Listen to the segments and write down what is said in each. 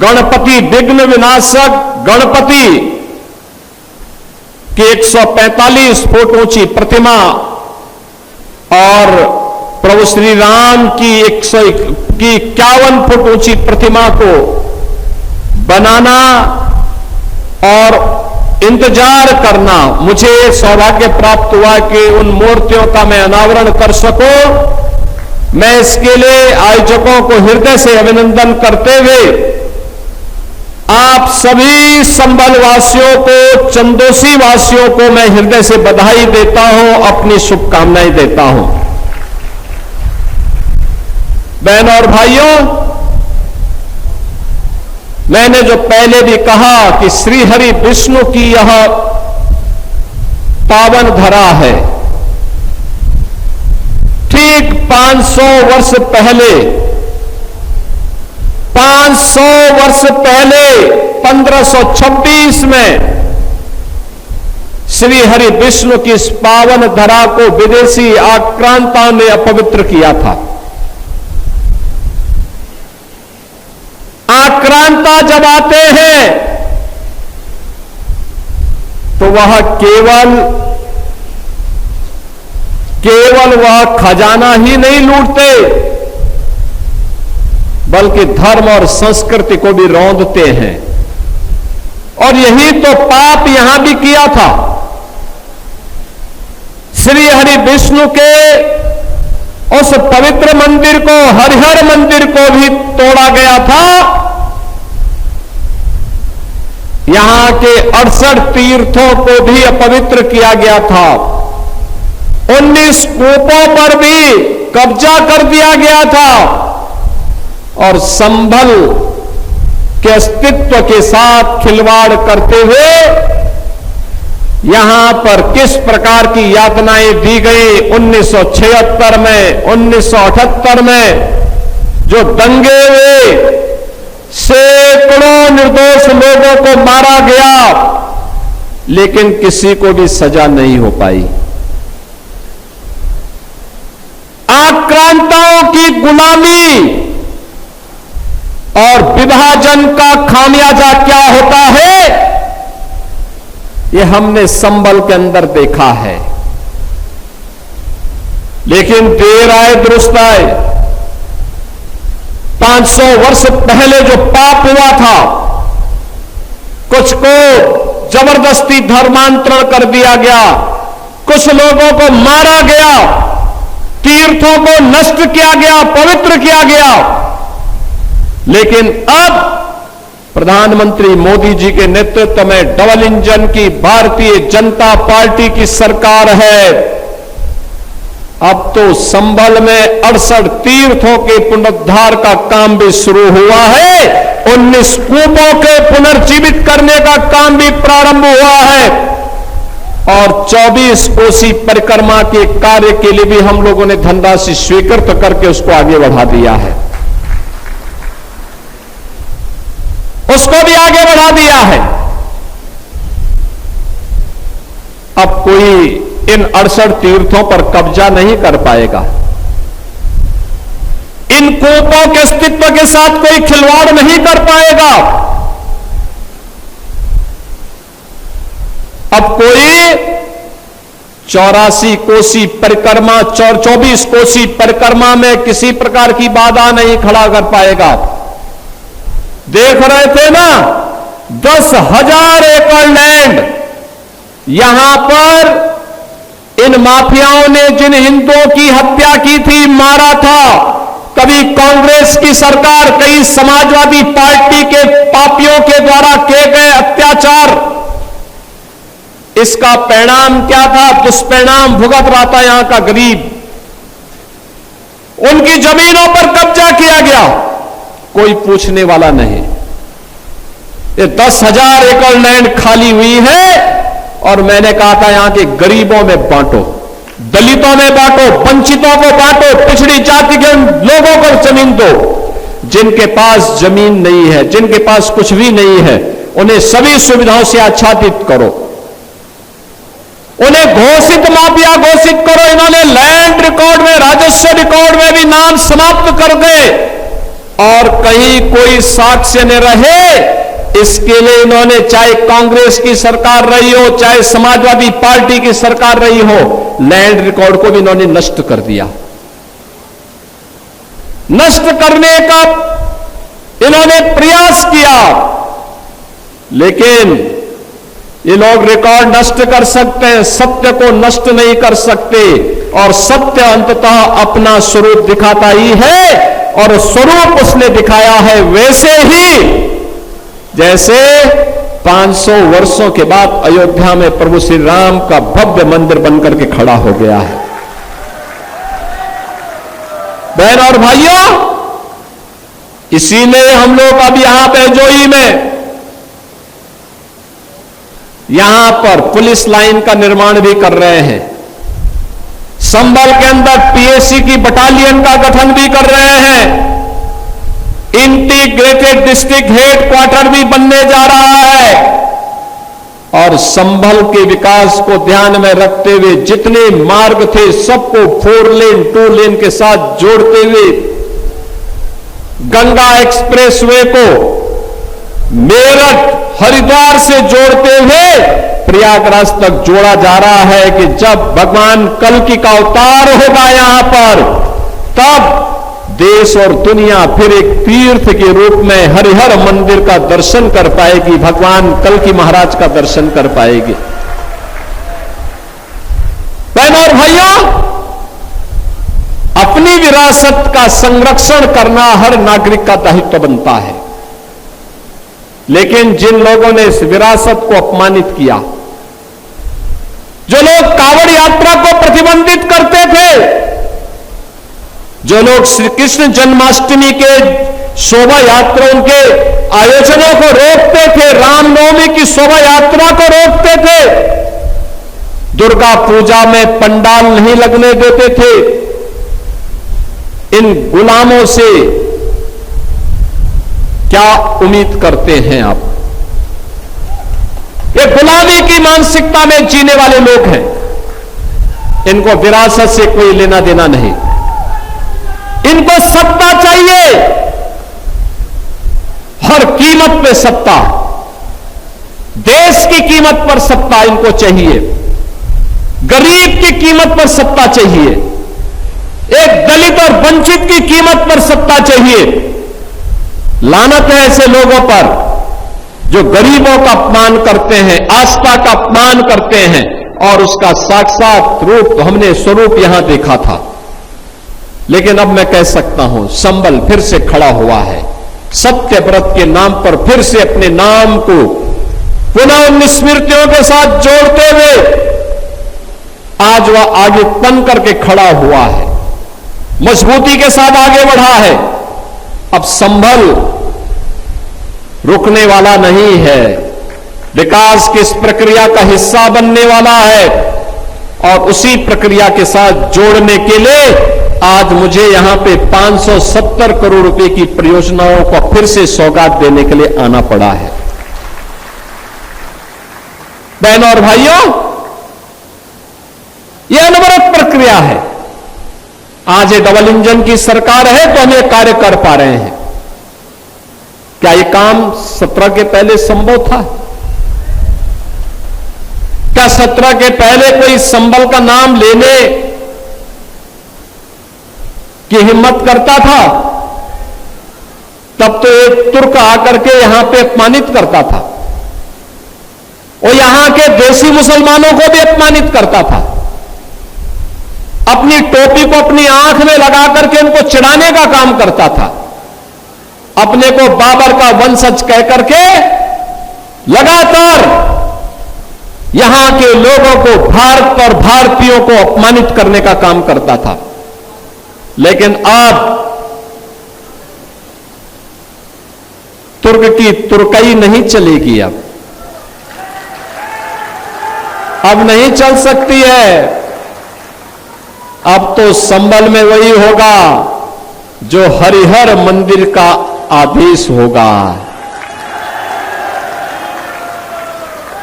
गणपति विघ्न विनाशक गणपति की 145 फुट ऊंची प्रतिमा और प्रभु श्री राम की 51 फुट ऊंची प्रतिमा को बनाना और इंतजार करना, मुझे सौभाग्य प्राप्त हुआ कि उन मूर्तियों का मैं अनावरण कर सकूं। मैं इसके लिए आयोजकों को हृदय से अभिनंदन करते हुए आप सभी संभल वासियों को, चंदोसी वासियों को मैं हृदय से बधाई देता हूं, अपनी शुभकामनाएं देता हूं। बहनों और भाइयों, मैंने जो पहले भी कहा कि श्री हरि विष्णु की यह पावन धरा है। ठीक 500 वर्ष पहले 1526 में श्री हरि विष्णु की इस पावन धरा को विदेशी आक्रांताओं ने अपवित्र किया था। आक्रांता जब आते हैं तो वह केवल वह खजाना ही नहीं लूटते, बल्कि धर्म और संस्कृति को भी रौंदते हैं। और यही तो पाप यहां भी किया था। श्री हरि विष्णु के उस पवित्र मंदिर को, हरिहर मंदिर को भी तोड़ा गया था। यहां के 68 तीर्थों को भी अपवित्र किया गया था। 19 कूपों पर भी कब्जा कर दिया गया था और संभल के अस्तित्व के साथ खिलवाड़ करते हुए यहां पर किस प्रकार की यातनाएं दी गई। 1976 में, 1978 में जो दंगे हुए, सैकड़ों निर्दोष लोगों को मारा गया, लेकिन किसी को भी सजा नहीं हो पाई। आक्रांताओं की गुलामी और विभाजन का खामियाजा क्या होता है, यह हमने संभल के अंदर देखा है। लेकिन देर आए दुरुस्त आए। 500 वर्ष पहले जो पाप हुआ था, कुछ को जबरदस्ती धर्मांतरण कर दिया गया, कुछ लोगों को मारा गया, तीर्थों को नष्ट किया गया, पवित्र किया गया। लेकिन अब प्रधानमंत्री मोदी जी के नेतृत्व में डबल इंजन की भारतीय जनता पार्टी की सरकार है। अब तो संभल में 68 तीर्थों के पुनरुद्धार का काम भी शुरू हुआ है। 19 कूपों के पुनर्जीवित करने का काम भी प्रारंभ हुआ है और 24 कोसी परिक्रमा के कार्य के लिए भी हम लोगों ने धनराशि स्वीकृत करके उसको आगे बढ़ा दिया है, उसको भी आगे बढ़ा दिया है। अब कोई इन 68 तीर्थों पर कब्जा नहीं कर पाएगा। इन कूपों के अस्तित्व के साथ कोई खिलवाड़ नहीं कर पाएगा। अब कोई 84 कोसी परिक्रमा, 24 कोसी परिक्रमा में किसी प्रकार की बाधा नहीं खड़ा कर पाएगा। देख रहे थे ना, 10,000 एकड़ लैंड यहां पर इन माफियाओं ने जिन हिंदुओं की हत्या की थी, मारा था, कभी कांग्रेस की सरकार, कई समाजवादी पार्टी के पापियों के द्वारा किए गए अत्याचार, इसका परिणाम क्या था? दुष्परिणाम भुगत रहा था यहां का गरीब। उनकी जमीनों पर कब्जा किया गया, कोई पूछने वाला नहीं। ये 10,000 एकड़ लैंड खाली हुई है और मैंने कहा था यहां के गरीबों में बांटो, दलितों में बांटो, वंचितों को बांटो, पिछड़ी जाति के लोगों को जमीन दो। जिनके पास जमीन नहीं है, जिनके पास कुछ भी नहीं है, उन्हें सभी सुविधाओं से आच्छादित करो, उन्हें घोषित माफिया घोषित करो। इन्होंने लैंड रिकॉर्ड में, राजस्व रिकॉर्ड में भी नाम समाप्त कर गए और कहीं कोई साक्ष्य न रहे, इसके लिए इन्होंने चाहे कांग्रेस की सरकार रही हो, चाहे समाजवादी पार्टी की सरकार रही हो, लैंड रिकॉर्ड को भी इन्होंने नष्ट कर दिया। नष्ट करने का इन्होंने प्रयास किया, लेकिन ये लोग रिकॉर्ड नष्ट कर सकते हैं, सत्य को नष्ट नहीं कर सकते। और सत्य अंततः अपना स्वरूप दिखाता ही है, और स्वरूप उसने दिखाया है वैसे ही जैसे 500 वर्षों के बाद अयोध्या में प्रभु श्री राम का भव्य मंदिर बनकर के खड़ा हो गया है। बहन और भाइयों, इसीलिए हम लोग अब यहां पे जोई में यहां पर पुलिस लाइन का निर्माण भी कर रहे हैं। संभल के अंदर पीएसी की बटालियन का गठन भी कर रहे हैं। इंटीग्रेटेड डिस्ट्रिक्ट हेडक्वार्टर भी बनने जा रहा है। और संभल के विकास को ध्यान में रखते हुए जितने मार्ग थे सबको 4 लेन 2 लेन के साथ जोड़ते हुए गंगा एक्सप्रेसवे को मेरठ हरिद्वार से जोड़ते हुए प्रयागराज तक जोड़ा जा रहा है कि जब भगवान कल्कि का अवतार होगा यहां पर, तब देश और दुनिया फिर एक तीर्थ के रूप में हरिहर मंदिर का दर्शन कर पाएगी, भगवान कल्कि महाराज का दर्शन कर पाएगी। बहनों और भाइयों, अपनी विरासत का संरक्षण करना हर नागरिक का दायित्व बनता है। लेकिन जिन लोगों ने इस विरासत को अपमानित किया, जो लोग कांवड़ यात्रा को प्रतिबंधित करते थे, जो लोग श्री कृष्ण जन्माष्टमी के शोभा यात्रा उनके आयोजनों को रोकते थे, रामनवमी की शोभा यात्रा को रोकते थे, दुर्गा पूजा में पंडाल नहीं लगने देते थे, इन गुलामों से क्या उम्मीद करते हैं आप? ये गुलामी की मानसिकता में जीने वाले लोग हैं। इनको विरासत से कोई लेना देना नहीं। इनको सत्ता चाहिए, हर कीमत पे सत्ता, देश की कीमत पर सत्ता इनको चाहिए, गरीब की कीमत पर सत्ता चाहिए, एक दलित और वंचित की कीमत पर सत्ता चाहिए। लानत है ऐसे लोगों पर जो गरीबों का अपमान करते हैं, आस्था का अपमान करते हैं, और उसका साक्षात रूप हमने स्वरूप यहां देखा था। लेकिन अब मैं कह सकता हूं, संबल फिर से खड़ा हुआ है, सत्य व्रत के नाम पर फिर से अपने नाम को पुनः उन स्मृतियों के साथ जोड़ते हुए आज वह आगे तन करके खड़ा हुआ है, मजबूती के साथ आगे बढ़ा है। अब संभल रुकने वाला नहीं है, विकास की इस प्रक्रिया का हिस्सा बनने वाला है, और उसी प्रक्रिया के साथ जोड़ने के लिए आज मुझे यहां पे 570 करोड़ रुपए की परियोजनाओं को फिर से सौगात देने के लिए आना पड़ा है। बहनों और भाइयों, यह अनवरत प्रक्रिया है। आज ये डबल इंजन की सरकार है तो हम ये कार्य कर पा रहे हैं। क्या ये काम 17 के पहले संभव था? क्या 17 के पहले कोई संबल का नाम लेने की हिम्मत करता था? तब तो एक तुर्क आकर के यहां पे अपमानित करता था, और यहां के देसी मुसलमानों को भी अपमानित करता था, अपनी टोपी को अपनी आंख में लगा करके उनको चिढ़ाने का काम करता था, अपने को बाबर का वंशज कह करके लगातार यहां के लोगों को, भारत और भारतीयों को अपमानित करने का काम करता था। लेकिन अब तुर्क की तुर्कई नहीं चलेगी, अब नहीं चल सकती है। अब तो संबल में वही होगा जो हरिहर मंदिर का आदेश होगा।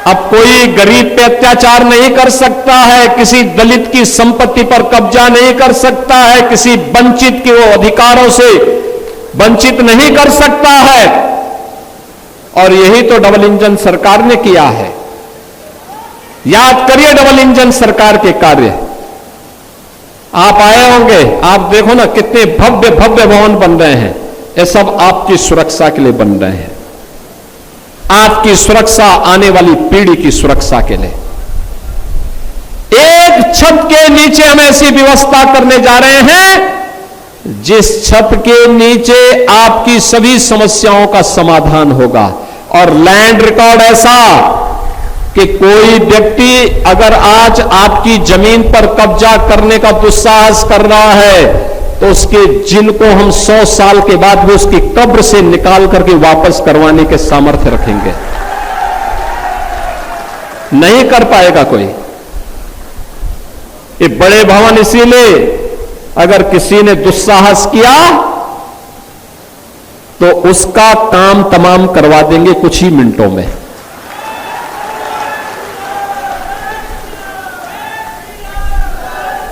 अब कोई गरीब पे अत्याचार नहीं कर सकता है, किसी दलित की संपत्ति पर कब्जा नहीं कर सकता है, किसी वंचित के वो अधिकारों से वंचित नहीं कर सकता है। और यही तो डबल इंजन सरकार ने किया है। याद करिए डबल इंजन सरकार के कार्य। आप आए होंगे, आप देखो ना कितने भव्य भव्य भवन बन रहे हैं। ये सब आपकी सुरक्षा के लिए बन रहे हैं, आपकी सुरक्षा, आने वाली पीढ़ी की सुरक्षा के लिए। एक छत के नीचे हम ऐसी व्यवस्था करने जा रहे हैं जिस छत के नीचे आपकी सभी समस्याओं का समाधान होगा। और लैंड रिकॉर्ड ऐसा कि कोई व्यक्ति अगर आज आपकी जमीन पर कब्जा करने का दुस्साहस कर रहा है तो उसके जिनको हम 100 साल के बाद भी उसकी कब्र से निकाल करके वापस करवाने के सामर्थ्य रखेंगे। नहीं कर पाएगा कोई। ये बड़े भवन इसीलिए अगर किसी ने दुस्साहस किया तो उसका काम तमाम करवा देंगे कुछ ही मिनटों में।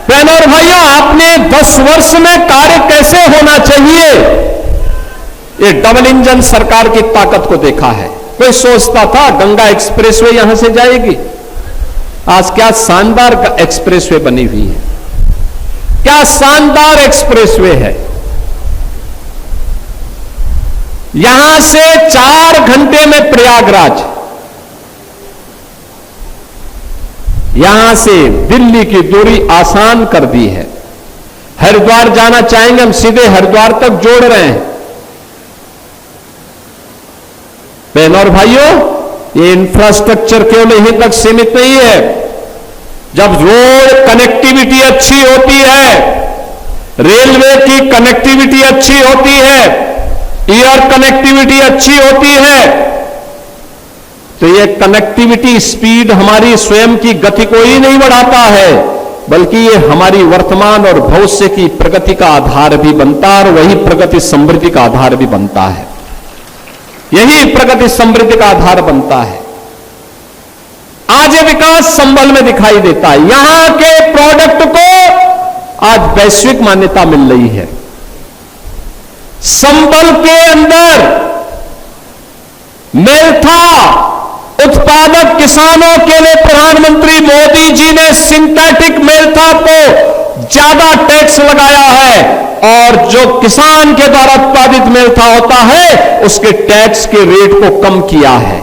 बहनों और भाइयों, आपने 10 वर्ष में कार्य कैसे होना चाहिए, ये डबल इंजन सरकार की ताकत को देखा है। कोई सोचता था गंगा एक्सप्रेसवे यहां से जाएगी, आज क्या शानदार एक्सप्रेसवे बनी हुई है, क्या शानदार एक्सप्रेसवे है। यहां से 4 घंटे में प्रयागराज, यहां से दिल्ली की दूरी आसान कर दी है। हरिद्वार जाना चाहेंगे हम, सीधे हरिद्वार तक जोड़ रहे हैं। बहनों और भाइयों, ये इंफ्रास्ट्रक्चर केवल यहीं तक सीमित नहीं है। जब रोड कनेक्टिविटी अच्छी होती है, रेलवे की कनेक्टिविटी अच्छी होती है, एयर कनेक्टिविटी अच्छी होती है, तो ये कनेक्टिविटी स्पीड हमारी स्वयं की गति को ही नहीं बढ़ाता है, बल्कि ये हमारी वर्तमान और भविष्य की प्रगति का आधार भी बनता है और वही प्रगति समृद्धि का आधार भी बनता है। यही प्रगति समृद्धि का आधार बनता है। आज ये विकास संबल में दिखाई देता है। यहां के प्रोडक्ट को आज वैश्विक मान्यता मिल रही है। संबल के अंदर मेल्था उत्पादक किसानों के लिए प्रधानमंत्री मोदी जी ने सिंथेटिक मेल्था को ज्यादा टैक्स लगाया है और जो किसान के द्वारा उत्पादित मेल्था होता है उसके टैक्स के रेट को कम किया है,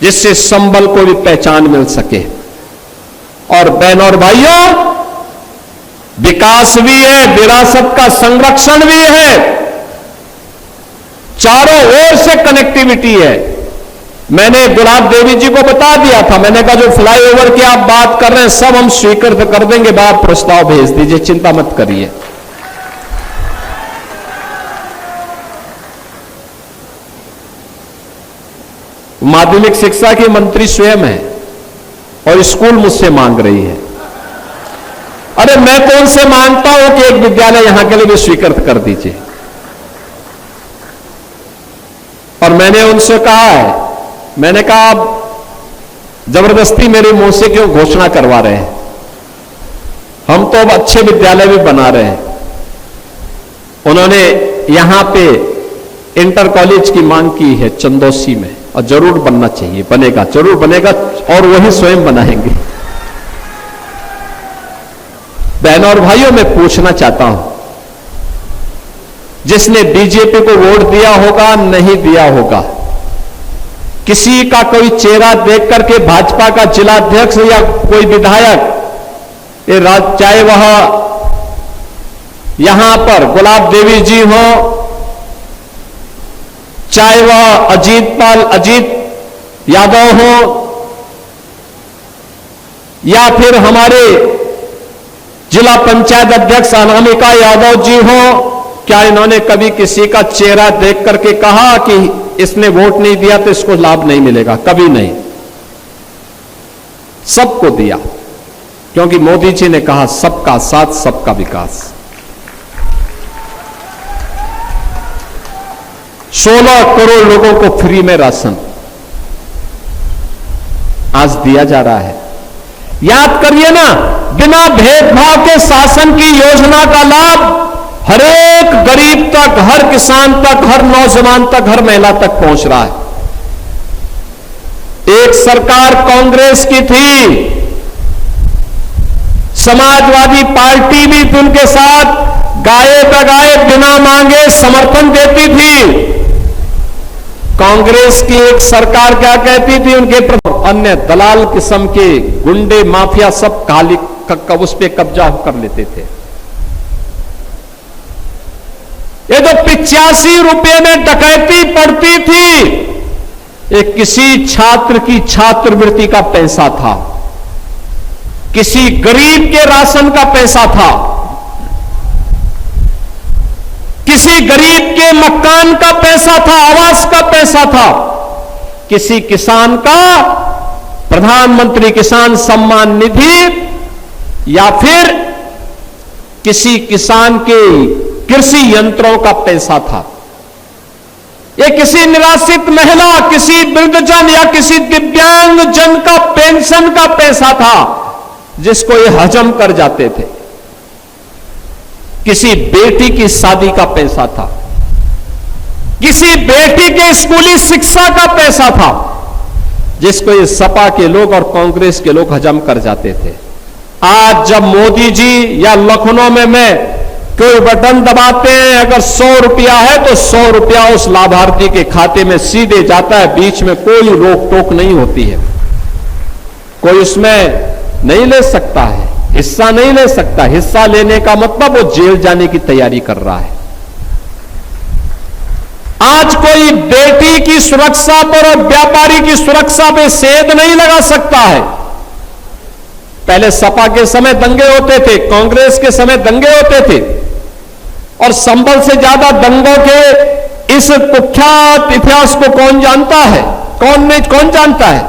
जिससे संबल को भी पहचान मिल सके। और बहनों और भाइयों, विकास भी है, विरासत का संरक्षण भी है, चारों ओर से कनेक्टिविटी है। मैंने गुलाब देवी जी को बता दिया था, मैंने कहा जो फ्लाईओवर की आप बात कर रहे हैं सब हम स्वीकृत कर देंगे, आप प्रस्ताव भेज दीजिए, चिंता मत करिए। माध्यमिक शिक्षा की मंत्री स्वयं है और स्कूल मुझसे मांग रही है। अरे मैं तो उनसे मांगता हूं कि एक विद्यालय यहां के लिए भी स्वीकृत कर दीजिए। और मैंने उनसे कहा है, मैंने कहा आप जबरदस्ती मेरे मुंह से क्यों घोषणा करवा रहे हैं, हम तो अब अच्छे विद्यालय भी बना रहे हैं। उन्होंने यहां पे इंटर कॉलेज की मांग की है चंदौसी में, और जरूर बनना चाहिए, बनेगा, जरूर बनेगा, और वही स्वयं बनाएंगे। बहनों और भाइयों, मैं पूछना चाहता हूं, जिसने बीजेपी को वोट दिया होगा, नहीं दिया होगा, किसी का कोई चेहरा देख करके भाजपा का जिलाध्यक्ष या कोई विधायक, चाहे वह यहां पर गुलाब देवी जी हो, चाहे वह अजीत यादव हो, या फिर हमारे जिला पंचायत अध्यक्ष अनामिका यादव जी हो, क्या इन्होंने कभी किसी का चेहरा देख करके कहा कि इसने वोट नहीं दिया तो इसको लाभ नहीं मिलेगा? कभी नहीं, सबको दिया, क्योंकि मोदी जी ने कहा सबका साथ सबका विकास। 16 करोड़ लोगों को फ्री में राशन आज दिया जा रहा है। याद करिए ना, बिना भेदभाव के शासन की योजना का लाभ हर एक गरीब तक, हर किसान तक, हर नौजवान तक, हर महिला तक पहुंच रहा है। एक सरकार कांग्रेस की थी, समाजवादी पार्टी भी उनके साथ गाए बगाए बिना मांगे समर्थन देती थी। कांग्रेस की एक सरकार क्या कहती थी, उनके अन्य दलाल किस्म के गुंडे माफिया सब काली उस पे कब्जा कर लेते थे। ये तो 85 रुपए में डकैती पड़ती थी, एक किसी छात्र की छात्रवृत्ति का पैसा था, किसी गरीब के राशन का पैसा था, किसी गरीब के मकान का पैसा था, आवास का पैसा था, किसी किसान का प्रधानमंत्री किसान सम्मान निधि, या फिर किसी किसान के कृषि यंत्रों का पैसा था। ये किसी निराश्रित महिला, किसी वृद्धजन या किसी दिव्यांग जन का पेंशन का पैसा था, जिसको ये हजम कर जाते थे। किसी बेटी की शादी का पैसा था, किसी बेटी के स्कूली शिक्षा का पैसा था, जिसको ये सपा के लोग और कांग्रेस के लोग हजम कर जाते थे। आज जब मोदी जी या लखनऊ में मैं कोई बटन दबाते हैं, अगर 100 रुपया है तो 100 रुपया उस लाभार्थी के खाते में सीधे जाता है, बीच में कोई रोक टोक नहीं होती है, कोई उसमें नहीं ले सकता है, हिस्सा नहीं ले सकता। हिस्सा लेने का मतलब वो जेल जाने की तैयारी कर रहा है। आज कोई बेटी की सुरक्षा पर और व्यापारी की सुरक्षा पर सेध नहीं लगा सकता है। पहले सपा के समय दंगे होते थे, कांग्रेस के समय दंगे होते थे, और संभल से ज्यादा दंगों के इस कुख्यात इतिहास को कौन जानता है? कौन जानता है?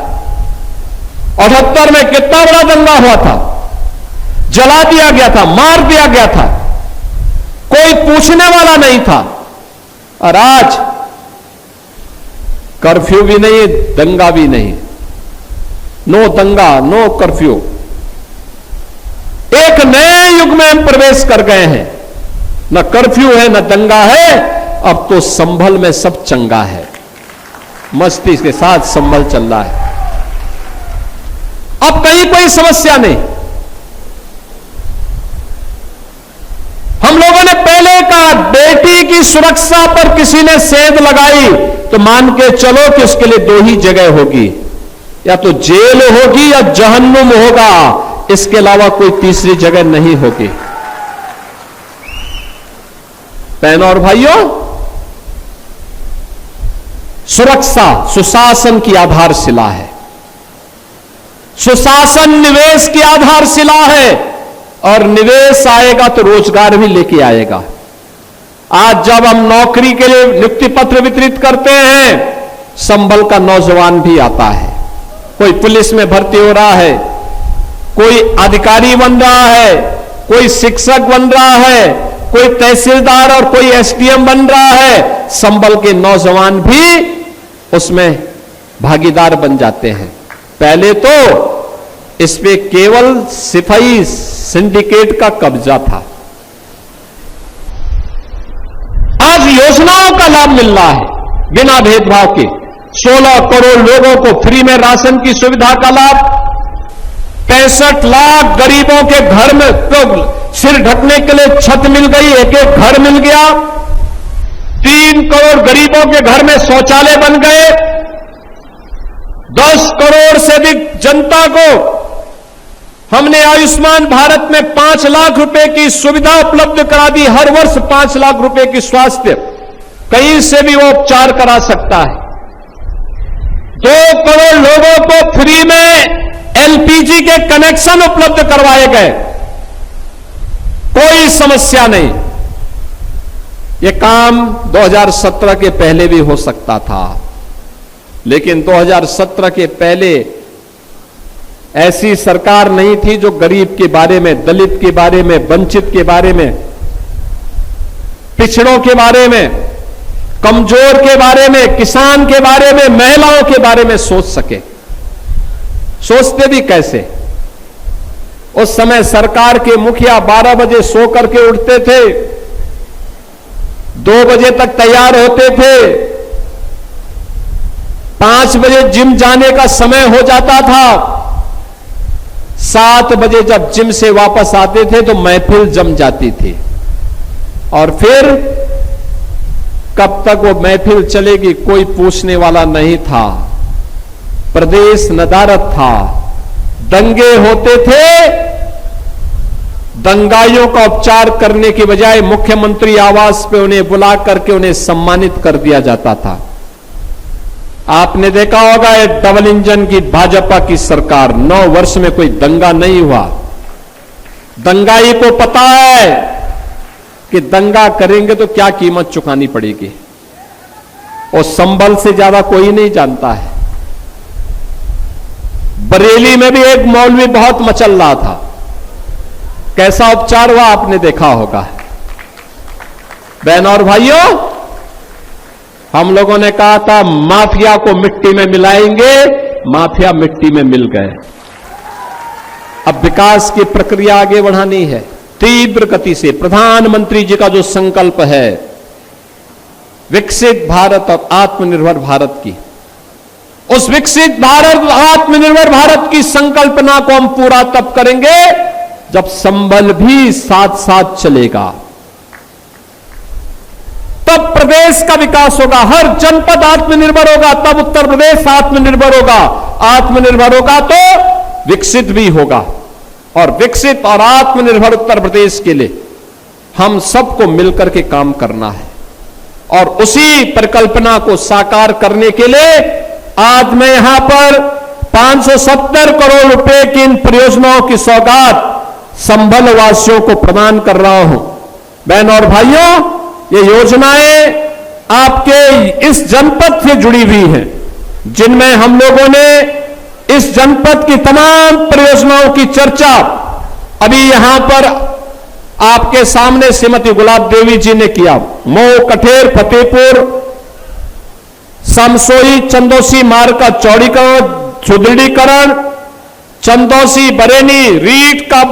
78 में कितना बड़ा दंगा हुआ था, जला दिया गया था, मार दिया गया था, कोई पूछने वाला नहीं था। और आज कर्फ्यू भी नहीं, दंगा भी नहीं, नो दंगा नो कर्फ्यू। एक नए युग में हम प्रवेश कर गए हैं, न कर्फ्यू है न दंगा है, अब तो संभल में सब चंगा है, मस्ती के साथ संभल चल रहा है, अब कहीं कोई समस्या नहीं। हम लोगों ने पहले कहा बेटी की सुरक्षा पर किसी ने सेंध लगाई तो मान के चलो कि उसके लिए दो ही जगह होगी, या तो जेल होगी या जहन्नुम होगा, इसके अलावा कोई तीसरी जगह नहीं होगी। बहनों और भाइयों, सुरक्षा सुशासन की आधारशिला है, सुशासन निवेश की आधारशिला है, और निवेश आएगा तो रोजगार भी लेके आएगा। आज जब हम नौकरी के लिए नियुक्ति पत्र वितरित करते हैं, संभल का नौजवान भी आता है, कोई पुलिस में भर्ती हो रहा है, कोई अधिकारी बन रहा है, कोई शिक्षक बन रहा है, कोई तहसीलदार और कोई एसडीएम बन रहा है। संभल के नौजवान भी उसमें भागीदार बन जाते हैं। पहले तो इस पे केवल सिपाही सिंडिकेट का कब्जा था, आज योजनाओं का लाभ मिल रहा है बिना भेदभाव के। 16 करोड़ लोगों को फ्री में राशन की सुविधा का लाभ, 65 लाख गरीबों के घर में तो सिर ढकने के लिए छत मिल गई, एक एक घर मिल गया, 3 करोड़ गरीबों के घर में शौचालय बन गए, 10 करोड़ से अधिक जनता को हमने आयुष्मान भारत में 5 लाख रुपए की सुविधा उपलब्ध करा दी। हर वर्ष 5 लाख रुपए की स्वास्थ्य, कहीं से भी वो उपचार करा सकता है। 2 करोड़ लोगों को फ्री में एलपीजी के कनेक्शन उपलब्ध करवाए गए, कोई समस्या नहीं। यह काम 2017 के पहले भी हो सकता था, लेकिन 2017 के पहले ऐसी सरकार नहीं थी जो गरीब के बारे में, दलित के बारे में, वंचित के बारे में, पिछड़ों के बारे में, कमजोर के बारे में, किसान के बारे में, महिलाओं के बारे में सोच सके। सोचते भी कैसे? उस समय सरकार के मुखिया 12 बजे सो करके उठते थे, 2 बजे तक तैयार होते थे, 5 बजे जिम जाने का समय हो जाता था, 7 बजे जब जिम से वापस आते थे तो महफिल जम जाती थी। और फिर कब तक वो महफिल चलेगी कोई पूछने वाला नहीं था। प्रदेश नदारद था, दंगे होते थे, दंगाइयों का उपचार करने की बजाय मुख्यमंत्री आवास पे उन्हें बुला करके उन्हें सम्मानित कर दिया जाता था। आपने देखा होगा ये डबल इंजन की भाजपा की सरकार 9 वर्ष में कोई दंगा नहीं हुआ। दंगाई को पता है कि दंगा करेंगे तो क्या कीमत चुकानी पड़ेगी, और संभल से ज्यादा कोई नहीं जानता है। बरेली में भी एक मौलवी बहुत मचल रहा था, कैसा उपचार हुआ आपने देखा होगा। बहन और भाइयों, हम लोगों ने कहा था माफिया को मिट्टी में मिलाएंगे, माफिया मिट्टी में मिल गए। अब विकास की प्रक्रिया आगे बढ़ानी है तीव्र गति से। प्रधानमंत्री जी का जो संकल्प है विकसित भारत और आत्मनिर्भर भारत की, उस विकसित भारत और आत्मनिर्भर भारत की संकल्पना को हम पूरा तब करेंगे जब संबल भी साथ साथ चलेगा, तब प्रदेश का विकास होगा, हर जनपद आत्मनिर्भर होगा, तब उत्तर प्रदेश आत्मनिर्भर होगा। आत्मनिर्भर होगा तो विकसित भी होगा, और विकसित और आत्मनिर्भर उत्तर प्रदेश के लिए हम सबको मिलकर के काम करना है। और उसी परिकल्पना को साकार करने के लिए आज मैं यहां पर 570 करोड़ रुपए की इन परियोजनाओं की सौगात संभल वासियों को प्रदान कर रहा हूं। बहन और भाइयों, ये योजनाएं आपके इस जनपद से जुड़ी हुई हैं, जिनमें हम लोगों ने इस जनपद की तमाम परियोजनाओं की चर्चा अभी यहां पर आपके सामने श्रीमती गुलाब देवी जी ने किया। मऊ, कठेर, फतेहपुर, समसोई, चंदौसी मार्ग का चौड़ीकरण, सुदृढ़ीकरण, चंदौसी बरेली रीट का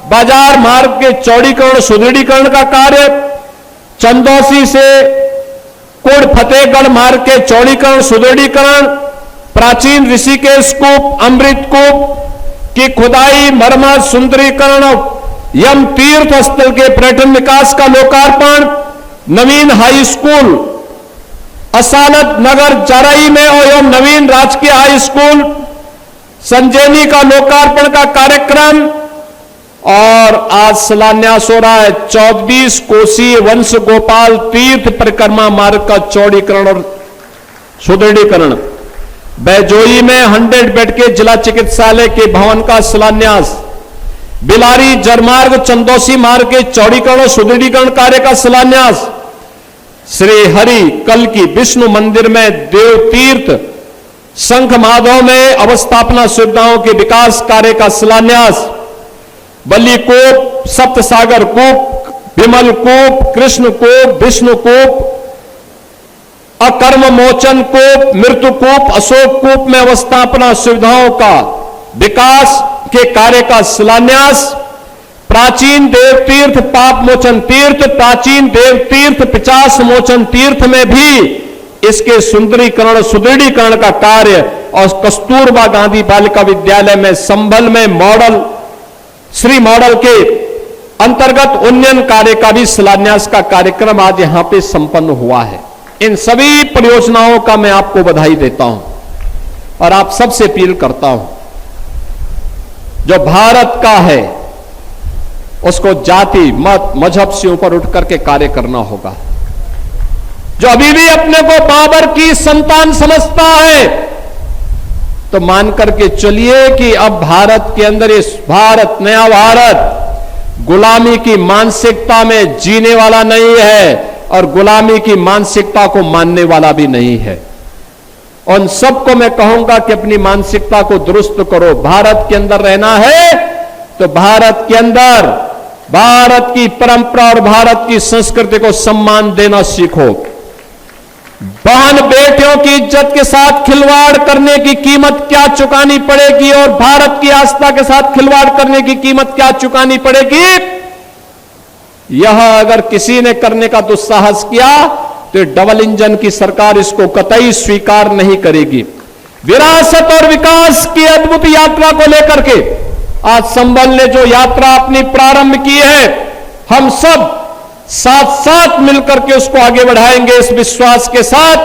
बाजार मार्ग के चौड़ीकरण सुदृढ़ीकरण का कार्य, चंदौसी से कुड़ फतेहगढ़ मार्ग के चौड़ीकरण सुदृढ़ीकरण, प्राचीन ऋषिकेश कूप, अमृत कूप की खुदाई, मरम्मत, सुंदरीकरण, यम तीर्थ स्थल के पर्यटन विकास का लोकार्पण, नवीन हाई स्कूल असालत नगर जराई में एवं नवीन राजकीय हाई स्कूल संजैनी का लोकार्पण का कार्यक्रम, और आज शिलान्यास हो रहा है 24 कोसी वंश गोपाल तीर्थ परिक्रमा मार्ग का चौड़ीकरण और सुदृढ़ीकरण। बैजोई में 100 बेड के जिला चिकित्सालय के भवन का शिलान्यास, बिलारी जरमार्ग चंदौसी मार्ग के चौड़ीकरण और सुदृढ़ीकरण कार्य का शिलान्यास, श्री हरि कल की विष्णु मंदिर में देव तीर्थ शंख माधव में अवस्थापना सुविधाओं के विकास कार्य का शिलान्यास, बल्ली कूप, सप्तसागर कूप, विमल कूप, कृष्ण कूप, विष्णु कूप, अकर्म मोचन कूप, मृत्यु कूप, अशोक कूप में अवस्थापना सुविधाओं का विकास के कार्य का शिलान्यास, प्राचीन देव तीर्थ पाप मोचन तीर्थ, प्राचीन देव तीर्थ 50 मोचन तीर्थ में भी इसके सुंदरीकरण सुदृढ़ीकरण का कार्य, और कस्तूरबा गांधी बालिका विद्यालय में संभल में मॉडल श्री मॉडल के अंतर्गत उन्नयन कार्य का भी शिलान्यास का कार्यक्रम आज यहां पे संपन्न हुआ है। इन सभी परियोजनाओं का मैं आपको बधाई देता हूं और आप सबसे अपील करता हूं, जो भारत का है उसको जाति मत मजहब से ऊपर उठ करके कार्य करना होगा। जो अभी भी अपने को बाबर की संतान समझता है तो मान करके चलिए कि अब भारत के अंदर इस भारत नया भारत गुलामी की मानसिकता में जीने वाला नहीं है और गुलामी की मानसिकता को मानने वाला भी नहीं है। उन सबको मैं कहूंगा कि अपनी मानसिकता को दुरुस्त करो। भारत के अंदर रहना है तो भारत के अंदर भारत की परंपरा और भारत की संस्कृति को सम्मान देना सीखो। बहन बेटियों की इज्जत के साथ खिलवाड़ करने की कीमत क्या चुकानी पड़ेगी और भारत की आस्था के साथ खिलवाड़ करने की कीमत क्या चुकानी पड़ेगी, यह अगर किसी ने करने का दुस्साहस किया तो डबल इंजन की सरकार इसको कतई स्वीकार नहीं करेगी। विरासत और विकास की अद्भुत यात्रा को लेकर के आज संबल ने जो यात्रा अपनी प्रारंभ की है, हम सब साथ साथ मिलकर के उसको आगे बढ़ाएंगे इस विश्वास के साथ